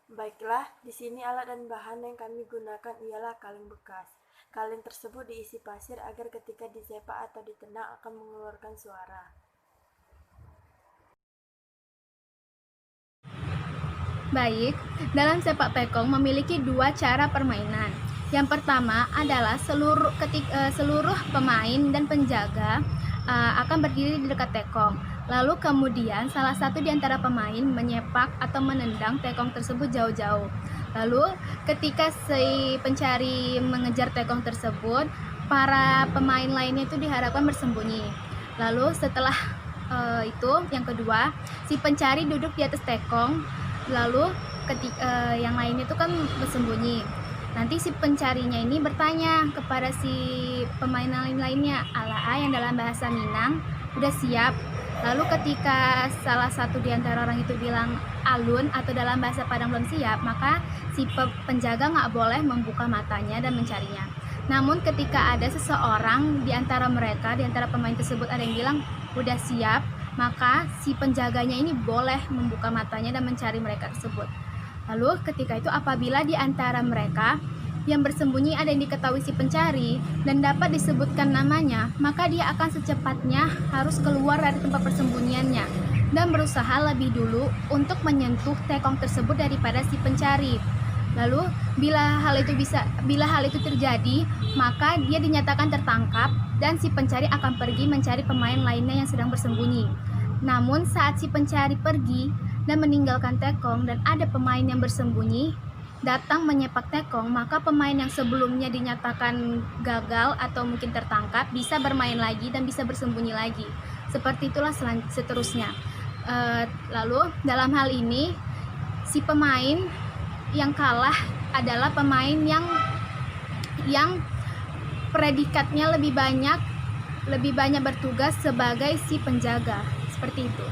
Baiklah, di sini alat dan bahan yang kami gunakan ialah kaleng bekas. Kaleng tersebut diisi pasir agar ketika disepak atau ditendang akan mengeluarkan suara. Baik, dalam sepak tekong memiliki dua cara permainan. Yang pertama adalah seluruh pemain dan penjaga akan berdiri di dekat tekong. Lalu kemudian salah satu di antara pemain menyepak atau menendang tekong tersebut jauh-jauh. Lalu ketika si pencari mengejar tekong tersebut, para pemain lainnya itu diharapkan bersembunyi. Lalu setelah itu yang kedua, si pencari duduk di atas tekong. Lalu yang lainnya itu kan bersembunyi. Nanti si pencarinya ini bertanya kepada si pemain lainnya, "Alaa," yang dalam bahasa Minang, "udah siap?" Lalu ketika salah satu di antara orang itu bilang "alun" atau dalam bahasa Padang "belum siap", maka si penjaga nggak boleh membuka matanya dan mencarinya. Namun ketika ada seseorang di antara mereka, di antara pemain tersebut ada yang bilang "udah siap", maka si penjaganya ini boleh membuka matanya dan mencari mereka tersebut. Lalu ketika itu apabila di antara mereka yang bersembunyi ada yang diketahui si pencari dan dapat disebutkan namanya, maka dia akan secepatnya harus keluar dari tempat persembunyiannya dan berusaha lebih dulu untuk menyentuh tekong tersebut daripada si pencari. Lalu bila hal itu terjadi, maka dia dinyatakan tertangkap dan si pencari akan pergi mencari pemain lainnya yang sedang bersembunyi. Namun saat si pencari pergi dan meninggalkan tekong dan ada pemain yang bersembunyi datang menyepak tekong, maka pemain yang sebelumnya dinyatakan gagal atau mungkin tertangkap bisa bermain lagi dan bisa bersembunyi lagi. Seperti itulah seterusnya. Lalu dalam hal ini si pemain yang kalah adalah pemain yang predikatnya lebih banyak bertugas sebagai si penjaga. Seperti itu.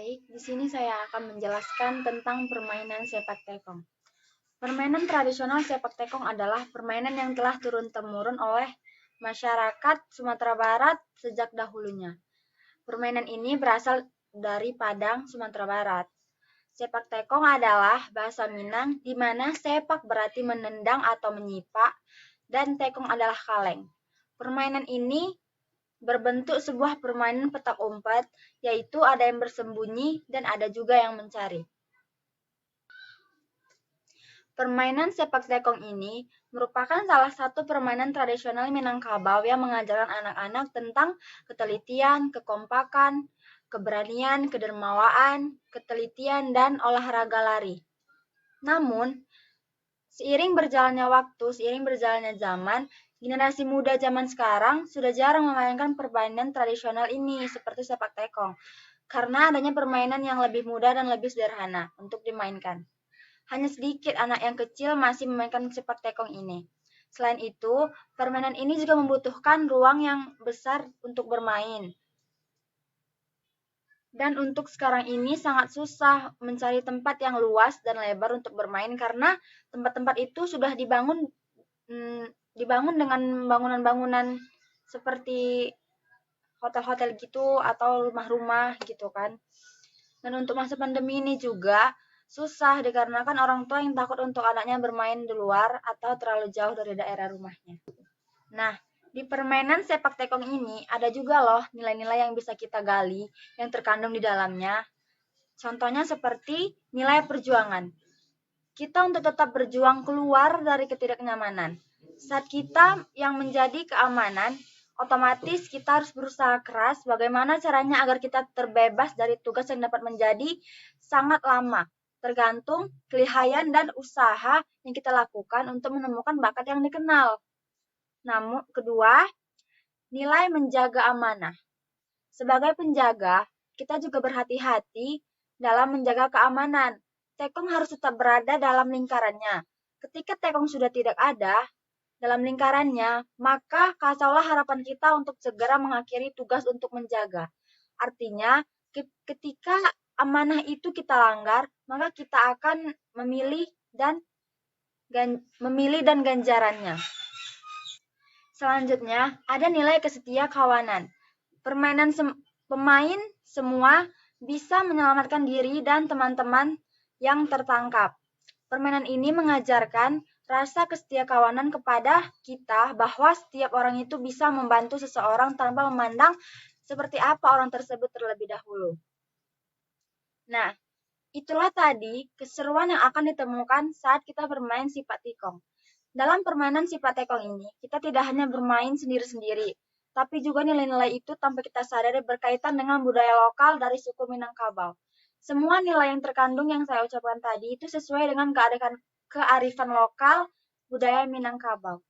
Baik, di sini saya akan menjelaskan tentang permainan sepak tekong. Permainan tradisional sepak tekong adalah permainan yang telah turun-temurun oleh masyarakat Sumatera Barat sejak dahulunya. Permainan ini berasal dari Padang, Sumatera Barat. Sepak tekong adalah bahasa Minang di mana sepak berarti menendang atau menyipak dan tekong adalah kaleng. Permainan ini berbentuk sebuah permainan petak umpet, yaitu ada yang bersembunyi dan ada juga yang mencari. Permainan sepak tekong ini merupakan salah satu permainan tradisional Minangkabau yang mengajarkan anak-anak tentang ketelitian, kekompakan, keberanian, kedermawaan, ketelitian, dan olahraga lari. Namun, seiring berjalannya waktu, seiring berjalannya zaman, generasi muda zaman sekarang sudah jarang memainkan permainan tradisional ini seperti sepak tekong, karena adanya permainan yang lebih mudah dan lebih sederhana untuk dimainkan. Hanya sedikit anak yang kecil masih memainkan sepak tekong ini. Selain itu, permainan ini juga membutuhkan ruang yang besar untuk bermain. Dan untuk sekarang ini sangat susah mencari tempat yang luas dan lebar untuk bermain karena tempat-tempat itu sudah dibangun dengan bangunan-bangunan seperti hotel-hotel gitu atau rumah-rumah gitu kan. Dan untuk masa pandemi ini juga susah dikarenakan orang tua yang takut untuk anaknya bermain di luar atau terlalu jauh dari daerah rumahnya. Nah, di permainan sepak tekong ini ada juga loh nilai-nilai yang bisa kita gali yang terkandung di dalamnya. Contohnya seperti nilai perjuangan. Kita untuk tetap berjuang keluar dari ketidaknyamanan. Saat kita yang menjadi keamanan, otomatis kita harus berusaha keras bagaimana caranya agar kita terbebas dari tugas yang dapat menjadi sangat lama, tergantung kelihayan dan usaha yang kita lakukan untuk menemukan bakat yang dikenal. Namun, kedua, nilai menjaga amanah. Sebagai penjaga, kita juga berhati-hati dalam menjaga keamanan. Tekong harus tetap berada dalam lingkarannya. Ketika tekong sudah tidak ada dalam lingkarannya, maka kacaulah harapan kita untuk segera mengakhiri tugas untuk menjaga. Artinya, ketika amanah itu kita langgar, maka kita akan memilih dan ganjarannya. Selanjutnya, ada nilai kesetia kawanan. Pemain semua bisa menyelamatkan diri dan teman-teman yang tertangkap. Permainan ini mengajarkan rasa kesetia kawanan kepada kita bahwa setiap orang itu bisa membantu seseorang tanpa memandang seperti apa orang tersebut terlebih dahulu. Nah, itulah tadi keseruan yang akan ditemukan saat kita bermain sipak tikong. Dalam permainan sipak tekong ini, kita tidak hanya bermain sendiri-sendiri, tapi juga nilai-nilai itu tanpa kita sadari berkaitan dengan budaya lokal dari suku Minangkabau. Semua nilai yang terkandung yang saya ucapkan tadi itu sesuai dengan kearifan lokal budaya Minangkabau.